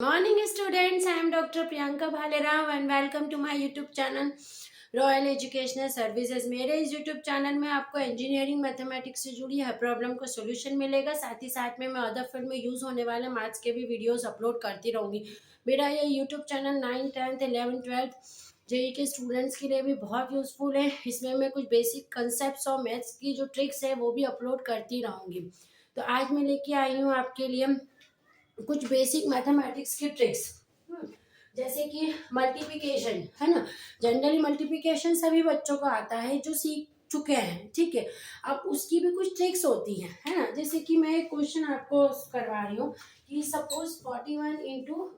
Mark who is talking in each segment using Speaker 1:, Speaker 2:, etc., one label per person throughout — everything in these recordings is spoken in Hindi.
Speaker 1: Morning students, I am Dr. Priyanka Bhalerao and welcome to my YouTube channel royal educational services. मेरे इस यूट्यूब चैनल में आपको इंजीनियरिंग मैथमेटिक्स से जुड़ी हर प्रॉब्लम का सॉल्यूशन मिलेगा। साथ ही साथ में मैं अदर फील्ड में यूज़ होने वाले मैथ्स के भी वीडियोस अपलोड करती रहूँगी। मेरा ये YouTube channel 9th 10th 11th 12th JEE के स्टूडेंट्स के लिए भी बहुत यूज़फुल है। इसमें मैं कुछ बेसिक कंसेप्ट और मैथ्स की जो ट्रिक्स है वो भी अपलोड करती रहूँगी। तो आज मैं लेके आई हूँ आपके लिए कुछ बेसिक मैथमेटिक्स की ट्रिक्स, जैसे कि मल्टीप्लिकेशन है ना। जनरली मल्टीप्लिकेशन सभी बच्चों को आता है जो सीख चुके हैं, ठीक है। अब उसकी भी कुछ ट्रिक्स होती है ना। जैसे कि मैं एक क्वेश्चन आपको करवा रही हूँ कि सपोज 41 इंटू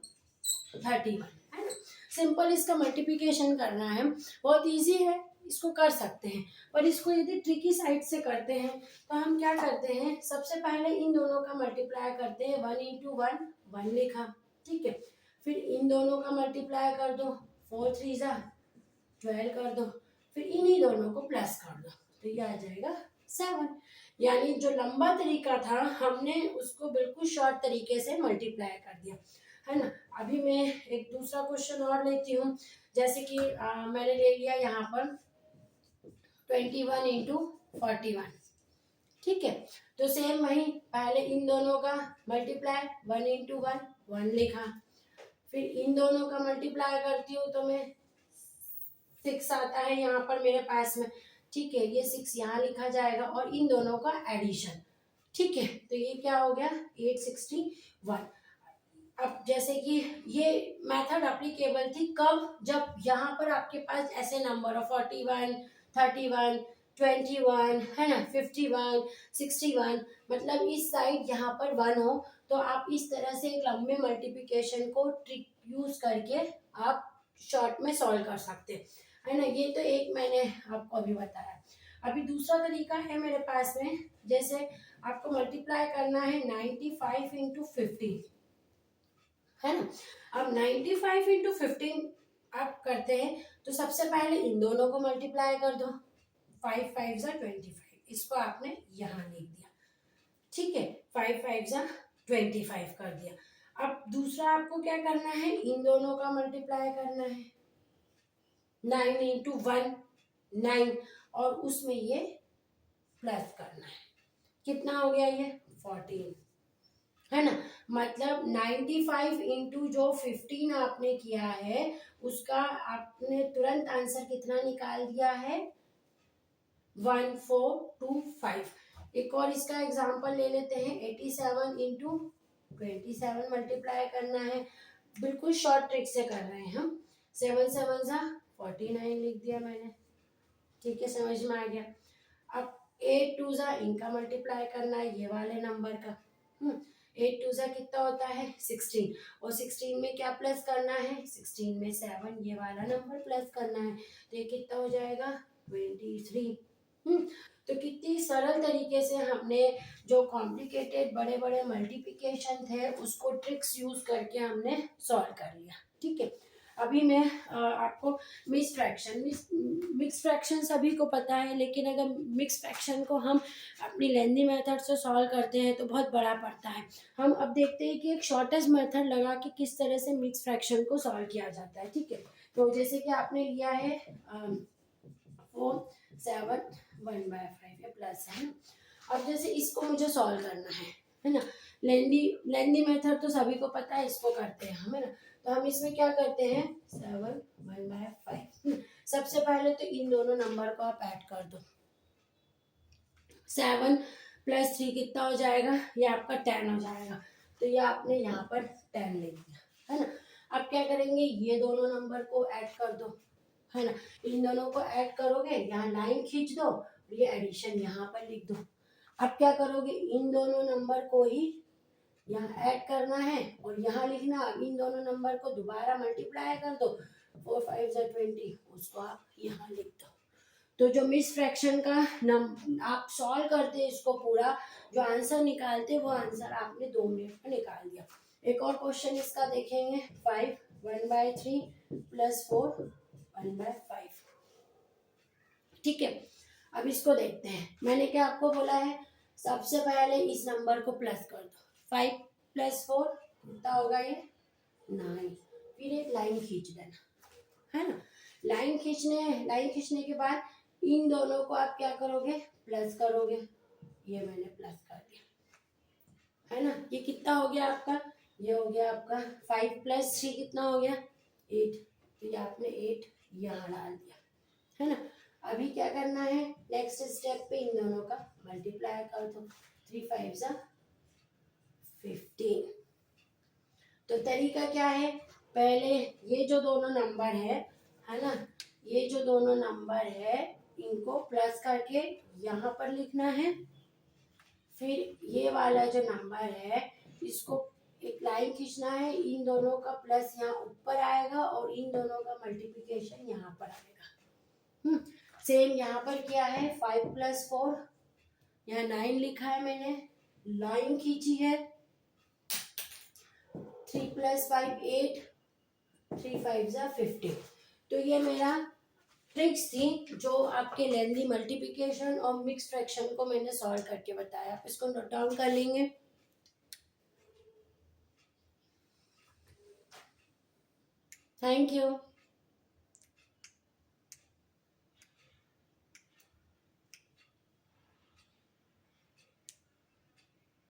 Speaker 1: 31 है ना। सिंपल इसका मल्टीप्लिकेशन करना है, बहुत इजी है, इसको कर सकते हैं। पर इसको यदि ट्रिकी साइड से करते हैं तो हम क्या करते हैं, सबसे पहले इन दोनों का मल्टीप्लाई करते हैं। 1 इंटू 1 1 लिखा, ठीक है। फिर इन दोनों का मल्टीप्लाई कर दो, 4 3 जा 12 कर दो। फिर इन्हीं दोनों को प्लस कर दो तो ये आ जाएगा 7। यानी जो लंबा तरीका था हमने उसको बिल्कुल शॉर्ट तरीके से मल्टीप्लाई कर दिया, है ना। अभी मैं एक दूसरा क्वेश्चन और लेती हूँ। जैसे कि मैंने ले लिया यहाँ पर 21 इंटू 41, ठीक है। तो सेम वही पहले इन दोनों का मल्टीप्लाई 1 इंटू 1 1 लिखा। फिर इन दोनों का मल्टीप्लाई करती हूँ तो मैं 6 आता है यहाँ पर मेरे पास में, ठीक है। ये 6 यहाँ लिखा जाएगा और इन दोनों का एडिशन, ठीक है। तो ये क्या हो गया 861। अब जैसे कि ये मेथड एप्लीकेबल थी कब, जब यहाँ पर आपके पास ऐसे नंबर हो 41 31 21 है ना, 51 61, मतलब इस साइड यहाँ पर 1 हो तो आप इस तरह से एक लंबे मल्टीप्लिकेशन को ट्रिक यूज करके आप शॉर्ट में सॉल्व कर सकते हैं, है ना। ये तो एक मैंने आपको अभी बताया। अभी दूसरा तरीका है मेरे पास में, जैसे आपको मल्टीप्लाई करना है 95 इंटू 15, है ना। अब 95 इंटू 15 आप करते हैं तो सबसे पहले इन दोनों को मल्टीप्लाई कर दो, 5 5 जा 25, इसको आपने यहाँ लिख दिया, ठीक है। 5 5 जा 25 कर दिया। अब दूसरा आपको क्या करना है, इन दोनों का मल्टीप्लाई करना है 9 इंटू 1 9 और उसमें ये प्लस करना है। कितना हो गया ये 14, है ना। मतलब 95 इंटू जो 15 आपने किया है उसका आपने तुरंत आंसर कितना निकाल दिया है 1425। एक और इसका एग्जांपल ले लेते हैं 87 इंटू 27 मल्टीप्लाई करना है। बिल्कुल शॉर्ट ट्रिक से कर रहे हैं हम। 7 7 जा 49 लिख दिया मैंने, ठीक है, समझ में आ गया। अब 8 2 जा इनका मल्टीप्लाई करना है ये वाले नंबर का। 8 2 जा कितना होता है 16 और 16 में क्या प्लस करना है 16 में 7 ये वाला नंबर प्लस करना है तो ये कितना हो जाएगा 23। तो कितनी सरल तरीके से हमने जो कॉम्प्लिकेटेड बड़े बड़े मल्टीप्लिकेशन थे उसको ट्रिक्स यूज करके हमने सॉल्व कर लिया, ठीक है। अभी मैं आपको मिक्स फ्रैक्शन सभी को पता है, लेकिन अगर मिक्स फ्रैक्शन को हम अपनी लेंदी मेथड से सॉल्व करते हैं तो बहुत बड़ा पड़ता है। हम अब देखते हैं कि एक शॉर्टेस्ट मेथड लगा के किस तरह से मिक्स फ्रैक्शन को सॉल्व किया जाता है, ठीक है। तो जैसे कि आपने लिया है 4 7 1/5 ये प्लस है ना। अब जैसे इसको मुझे सॉल्व करना है ना। लेंदी मेथड तो सभी को पता है, इसको करते हैं हम, है ना। तो हम इसमें क्या करते हैं 7 1/5। सबसे पहले तो इन दोनों नंबर को आप ऐड कर दो। 7 + 3 कितना हो जाएगा, ये आपका 10 हो जाएगा। तो ये आपने यहाँ पर 10 लिख दिया, है ना। अब क्या करेंगे, ये दोनों नंबर को ऐड कर दो, है ना। इन दोनों को ऐड करोगे, यहाँ लाइन खींच दो, ये एडिशन यहाँ पर लिख दो। अब क्या करोगे, इन दोनों नंबर को ही यहाँ ऐड करना है और यहाँ लिखना। अब इन दोनों नंबर को दोबारा मल्टीप्लाई कर दो, 4 5 जा 20, उसको आप यहाँ लिख दो। तो जो मिस फ्रैक्शन का आप सॉल्व करते इसको पूरा, जो आंसर निकालते वो आंसर आपने 2 मिनट में निकाल दिया। एक और क्वेश्चन इसका देखेंगे 5 1/3 + 4 1/5, ठीक है। अब इसको देखते हैं। मैंने क्या आपको बोला है, सबसे पहले इस नंबर को प्लस कर दो। 5 + 4 कितना होगा ये 9, फिर एक लाइन खींच देना, है ना। लाइन खींचने के बाद इन दोनों को आप क्या करोगे, प्लस करोगे। ये मैंने प्लस कर दिया, है ना। ये कितना हो गया आपका, ये हो गया आपका 5 + 3 कितना हो गया 8। तो ये आपने 8 यहाँ डाल दिया, है ना। अभी क्या करना है, नेक्स्ट स्टेप पे इन दोनों का मल्टीप्लाई कर दो। 3 5 = 15। तो तरीका क्या है, पहले ये जो दोनों नंबर है ना, ये जो दोनों नंबर है इनको प्लस करके यहाँ पर लिखना है। फिर ये वाला जो नंबर है इसको एक लाइन खींचना है, इन दोनों का प्लस यहाँ ऊपर आएगा और इन दोनों का मल्टीप्लिकेशन यहाँ पर आएगा। सेम यहाँ पर क्या है, 5 + 4, यहाँ 9 लिखा है मैंने, लाइन खींची है। 3 + 5 8, 3 5 = 15। तो ये मेरा ट्रिक्स थी जो आपके लेंदी मल्टीप्लिकेशन और मिक्स फ्रैक्शन को मैंने सॉल्व करके बताया। आप इसको नोट डाउन कर लेंगे। Thank you.